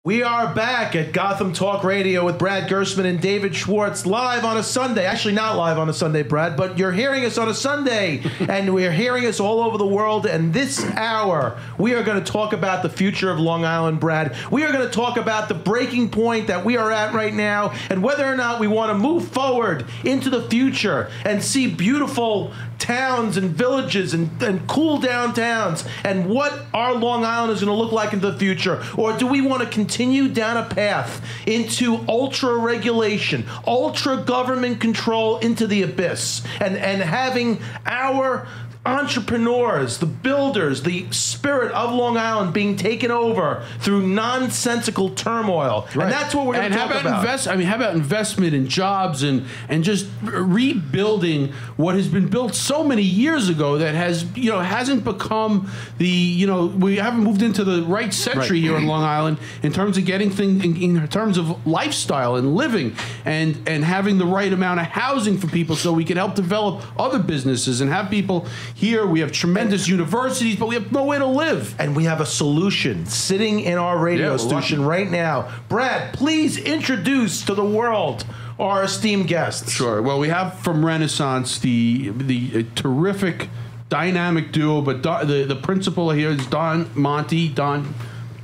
We are back at Gotham Talk Radio with Brad Gersman and David Schwartz, live on a Sunday. Actually, not live on a Sunday, Brad, but you're hearing us on a Sunday, and we're hearing us all over the world. And this hour, we are going to talk about the future of Long Island, Brad. We are going to talk about the breaking point that we are at right now, and whether or not we want to move forward into the future and see beautiful towns and villages and cool downtowns, and what our Long Island is going to look like in the future. Or do we want to continue down a path into ultra regulation, ultra government control into the abyss, and having our entrepreneurs, the builders, the spirit of Long Island being taken over through nonsensical turmoil? Right. And that's what we're going to talk about. How about investment in jobs and just rebuilding what has been built so many years ago that hasn't become we haven't moved into the right century here in Long Island in terms of getting things in terms of lifestyle and living and having the right amount of housing for people so we can help develop other businesses and have people here. We have tremendous universities, but we have nowhere to live. And we have a solution sitting in our radio station right now. Brad, please introduce to the world our esteemed guests. Sure. Well, we have from Renaissance the terrific dynamic duo, but the principal here is Don Monty. Don,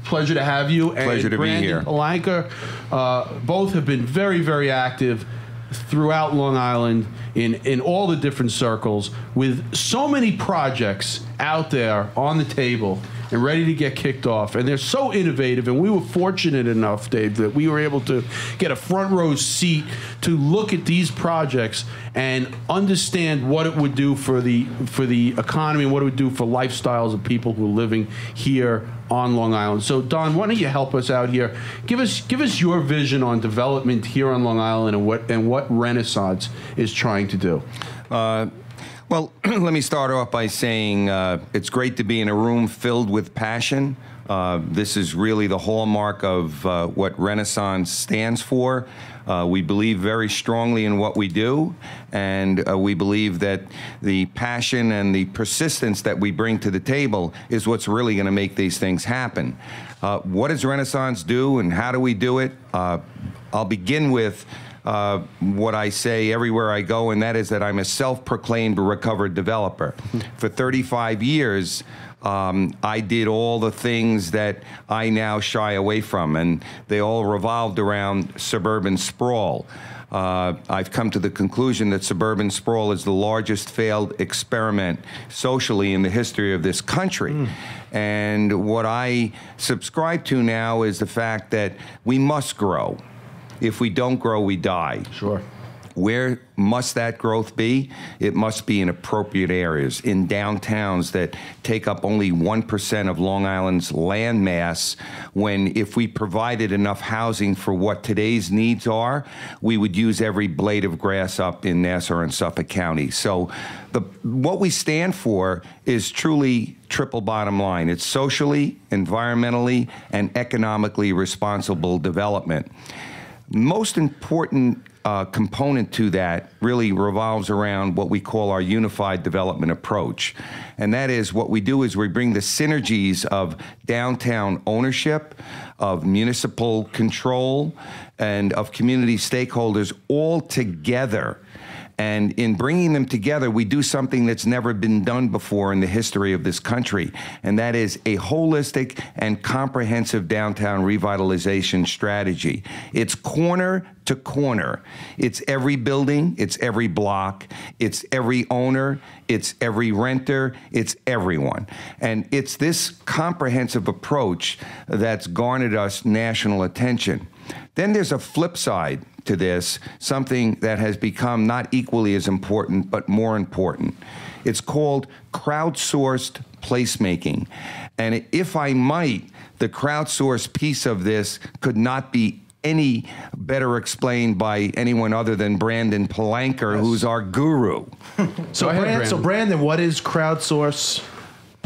pleasure to have you. Pleasure to be here. Palanca. Both have been very, very active throughout Long Island in all the different circles, with so many projects out there on the table and ready to get kicked off. And they're so innovative, and we were fortunate enough, Dave, that we were able to get a front row seat to look at these projects and understand what it would do for the economy and what it would do for lifestyles of people who are living here on Long Island. So, Don, why don't you help us out here? Give us your vision on development here on Long Island and what Renaissance is trying to do. Well, let me start off by saying it's great to be in a room filled with passion. This is really the hallmark of what Renaissance stands for. We believe very strongly in what we do, and we believe that the passion and the persistence that we bring to the table is what's really going to make these things happen. What does Renaissance do, and how do we do it? I'll begin with what I say everywhere I go, and that is that I'm a self-proclaimed recovered developer. For 35 years, I did all the things that I now shy away from, and they all revolved around suburban sprawl. I've come to the conclusion that suburban sprawl is the largest failed experiment socially in the history of this country. And what I subscribe to now is the fact that we must grow. If we don't grow, we die. Sure. Where must that growth be? It must be in appropriate areas, in downtowns that take up only 1% of Long Island's land mass, when if we provided enough housing for what today's needs are, we would use every blade of grass up in Nassau and Suffolk County. So what we stand for is truly triple bottom line. It's socially, environmentally, and economically responsible development. Most important component to that really revolves around what we call our unified development approach. And that is, what we do is we bring the synergies of downtown ownership, of municipal control, and of community stakeholders all together. And in bringing them together, we do something that's never been done before in the history of this country, and that is a holistic and comprehensive downtown revitalization strategy. It's corner to corner. It's every building, it's every block, it's every owner, it's every renter, it's everyone. And it's this comprehensive approach that's garnered us national attention. Then there's a flip side to this, something that has become not equally as important, but more important. It's called crowdsourced placemaking. And if I might, the crowdsourced piece of this could not be any better explained by anyone other than Brandon Palanca, who's our guru. So Brandon, what is crowdsource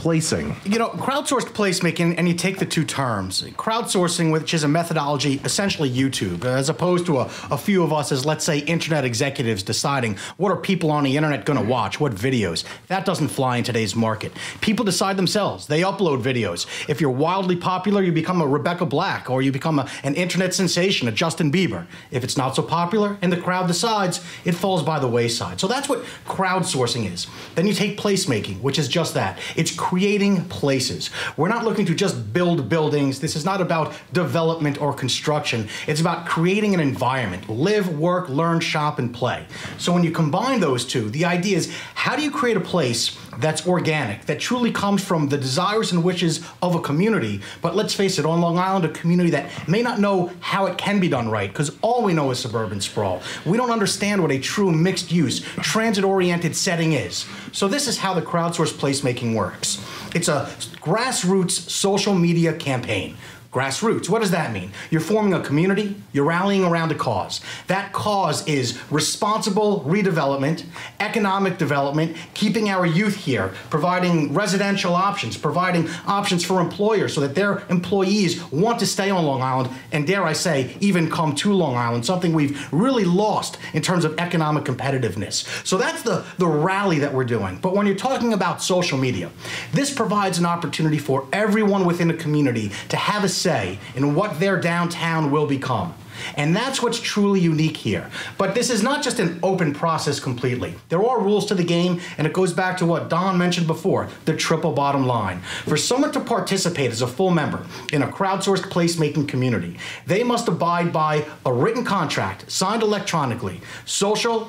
placing? You know, crowdsourced placemaking, and you take the two terms. Crowdsourcing, which is a methodology, essentially YouTube, as opposed to a few of us as, let's say, internet executives deciding what are people on the internet going to watch, what videos. That doesn't fly in today's market. People decide themselves. They upload videos. If you're wildly popular, you become a Rebecca Black, or you become an internet sensation, a Justin Bieber. If it's not so popular and the crowd decides, it falls by the wayside. So that's what crowdsourcing is. Then you take placemaking, which is just that. It's creating places. We're not looking to just build buildings. This is not about development or construction. It's about creating an environment. Live, work, learn, shop, and play. So when you combine those two, the idea is, how do you create a place that's organic, that truly comes from the desires and wishes of a community? But let's face it, on Long Island, a community that may not know how it can be done right, because all we know is suburban sprawl. We don't understand what a true mixed-use, transit-oriented setting is. So this is how the crowdsourced placemaking works. It's a grassroots social media campaign. Grassroots, what does that mean? You're forming a community, you're rallying around a cause. That cause is responsible redevelopment, economic development, keeping our youth here, providing residential options, providing options for employers so that their employees want to stay on Long Island, and dare I say, even come to Long Island, something we've really lost in terms of economic competitiveness. So that's the rally that we're doing. But when you're talking about social media, this provides an opportunity for everyone within a community to have a say in what their downtown will become. And that's what's truly unique here. But this is not just an open process completely. There are rules to the game, and it goes back to what Don mentioned before, the triple bottom line. For someone to participate as a full member in a crowdsourced placemaking community, they must abide by a written contract signed electronically, social,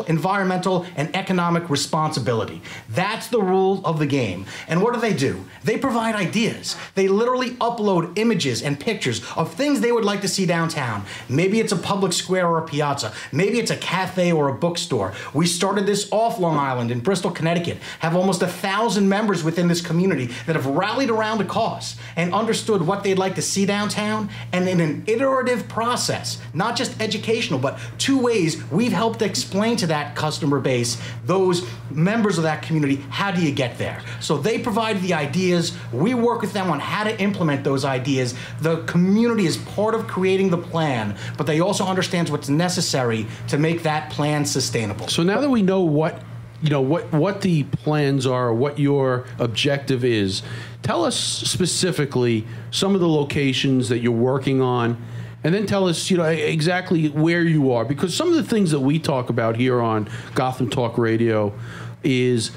environmental, and economic responsibility. That's the rule of the game. And what do? They provide ideas. They literally upload images and pictures of things they would like to see downtown. Maybe it's a public square or a piazza. Maybe it's a cafe or a bookstore. We started this off Long Island in Bristol, Connecticut, have almost 1,000 members within this community that have rallied around a cause and understood what they'd like to see downtown, and in an iterative process, not just educational, but 2 ways we've helped explain to that customer base, those members of that community, how do you get there? So they provide the ideas, we work with them on how to implement those ideas. The community is part of creating the plan, but they also understand what's necessary to make that plan sustainable. So now that we know what the plans are, what your objective is, tell us specifically some of the locations that you're working on. And then tell us, exactly where you are, because some of the things that we talk about here on Gotham Talk Radio is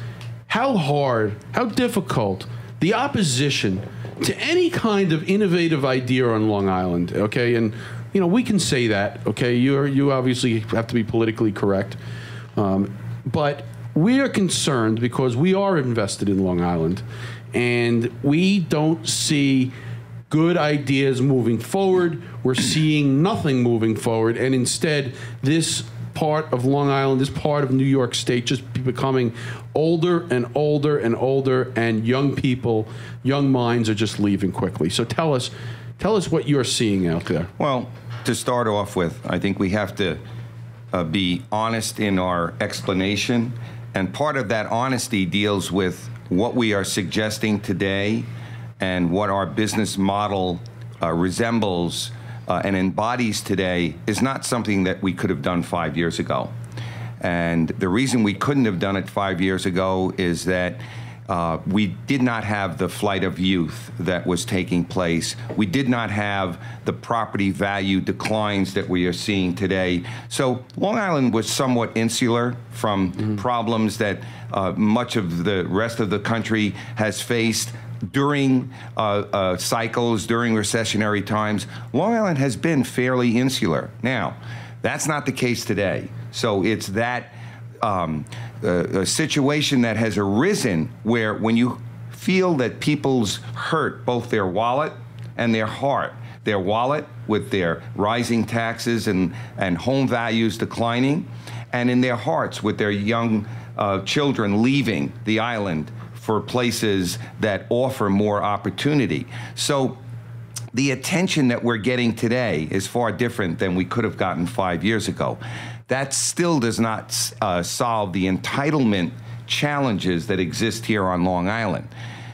how hard, how difficult the opposition to any kind of innovative idea on Long Island. Okay, and we can say that. Okay, you obviously have to be politically correct, but we are concerned because we are invested in Long Island, and we don't see good ideas moving forward. We're seeing nothing moving forward, and instead, this part of Long Island, this part of New York State, just becoming older and older and older, and young people, young minds are just leaving quickly. So tell us what you're seeing out there. Well, to start off with, I think we have to be honest in our explanation, and part of that honesty deals with what we are suggesting today and what our business model resembles and embodies today is not something that we could have done 5 years ago. And the reason we couldn't have done it 5 years ago is that we did not have the flight of youth that was taking place. We did not have the property value declines that we are seeing today. So Long Island was somewhat insular from problems that much of the rest of the country has faced during cycles, during recessionary times. Long Island has been fairly insular. Now, that's not the case today. So it's that a situation that has arisen where when you feel that people's hurt both their wallet and their heart, their wallet with their rising taxes and home values declining, and in their hearts with their young children leaving the island for places that offer more opportunity. So the attention that we're getting today is far different than we could have gotten 5 years ago. That still does not solve the entitlement challenges that exist here on Long Island.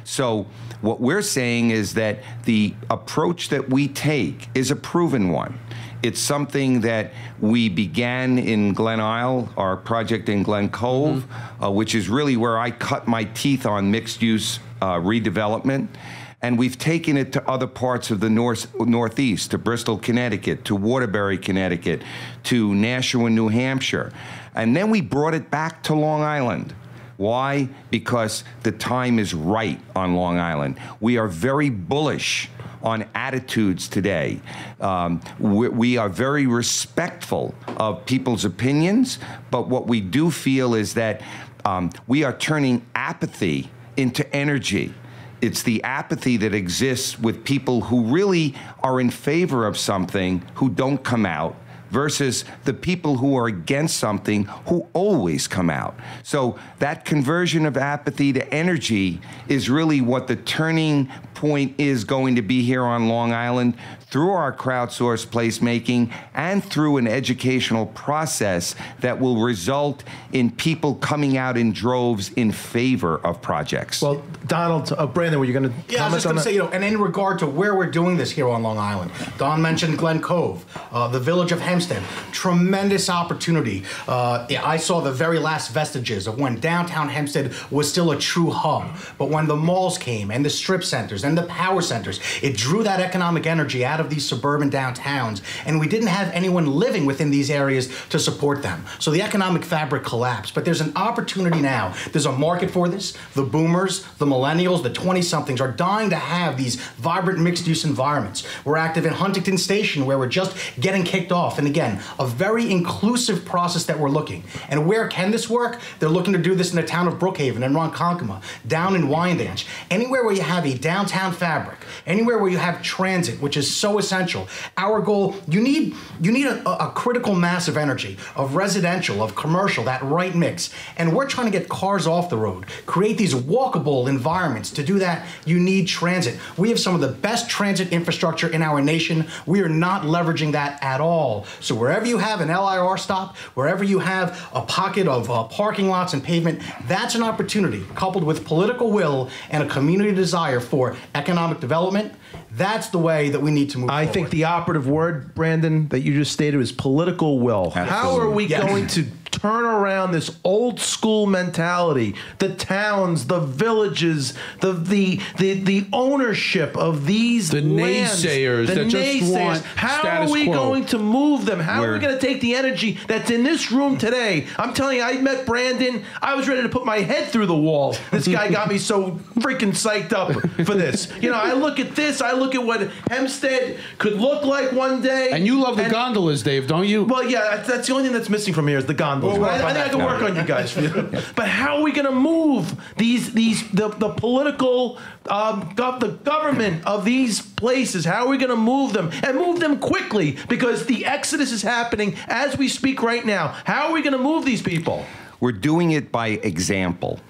So what we're saying is that the approach that we take is a proven one. It's something that we began in Glen Isle, our project in Glen Cove, which is really where I cut my teeth on mixed-use redevelopment. And we've taken it to other parts of the Northeast, to Bristol, Connecticut, to Waterbury, Connecticut, to Nashua, New Hampshire. And then we brought it back to Long Island. Why? Because the time is right on Long Island. We are very bullish on attitudes today. We are very respectful of people's opinions, but what we do feel is that we are turning apathy into energy. It's the apathy that exists with people who really are in favor of something who don't come out, versus the people who are against something who always come out. So that conversion of apathy to energy is really what the turning point is going to be here on Long Island through our crowdsourced placemaking and through an educational process that will result in people coming out in droves in favor of projects. Well, Donald, Brandon, were you going to comment on that? Yeah, I was just going to say, and in regard to where we're doing this here on Long Island, Don mentioned Glen Cove, the village of Hempstead, tremendous opportunity. I saw the very last vestiges of when downtown Hempstead was still a true hub, but when the malls came and the strip centers and the power centers, it drew that economic energy out of these suburban downtowns, and we didn't have anyone living within these areas to support them. So the economic fabric collapsed, but there's an opportunity now. There's a market for this. The boomers, the millennials, the 20-somethings are dying to have these vibrant mixed-use environments. We're active in Huntington Station, where we're just getting kicked off, and again, a very inclusive process that we're looking. And where can this work? They're looking to do this in the town of Brookhaven and Ronkonkoma, down in Wyandanch, anywhere where you have a downtown fabric, anywhere where you have transit, which is so essential. Our goal, you need a critical mass of energy, of residential, of commercial, that right mix. And we're trying to get cars off the road, create these walkable environments. To do that, you need transit. We have some of the best transit infrastructure in our nation. We are not leveraging that at all. So wherever you have an LIR stop, wherever you have a pocket of parking lots and pavement, that's an opportunity coupled with political will and a community desire for economic development. That's the way that we need to move forward. I think the operative word, Brandon, that you just stated is political will. Absolutely. How are we going to turn around this old school mentality, the towns, the villages, the ownership of these lands, naysayers that just want How status are we quo. going to move them? How are we going to take the energy that's in this room today? I'm telling you, I met Brandon. I was ready to put my head through the wall. This guy got me so freaking psyched up for this. You know, I look at this. I look at what Hempstead could look like one day. And you love the gondolas, Dave, don't you? Well, yeah, that's the only thing that's missing from here is the gondolas. We'll But I think I can work on you guys. But how are we going to move the political, the government of these places? How are we going to move them and move them quickly? Because the exodus is happening as we speak right now. How are we going to move these people? We're doing it by example.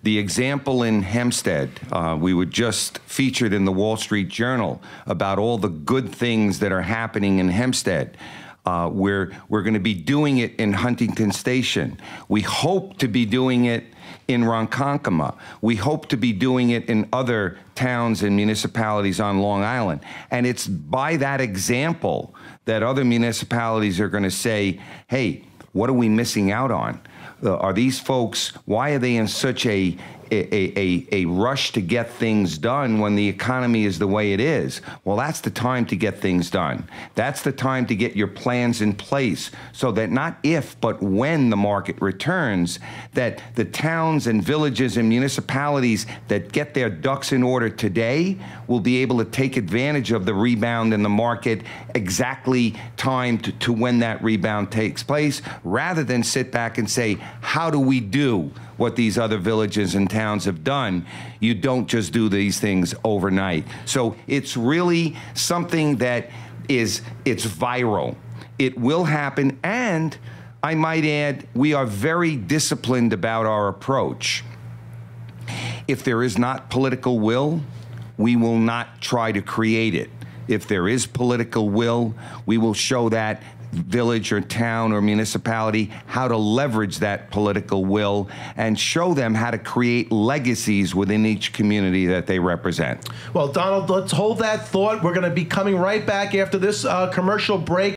The example in Hempstead, we were just featured in the Wall Street Journal about all the good things that are happening in Hempstead. We're going to be doing it in Huntington Station. We hope to be doing it in Ronkonkoma. We hope to be doing it in other towns and municipalities on Long Island. And it's by that example that other municipalities are going to say, hey, what are we missing out on? Are these folks, why are they in such a rush to get things done when the economy is the way it is? Well, that's the time to get things done. That's the time to get your plans in place so that not if, but when the market returns, that the towns and villages and municipalities that get their ducks in order today will be able to take advantage of the rebound in the market exactly timed to when that rebound takes place, rather than sit back and say, how do we do what these other villages and towns have done? You don't just do these things overnight. So it's really something that it's viral. It will happen, and I might add, we are very disciplined about our approach. If there is not political will, we will not try to create it. If there is political will, we will show that village or town or municipality how to leverage that political will and show them how to create legacies within each community that they represent. Well, Donald, let's hold that thought. We're going to be coming right back after this commercial break.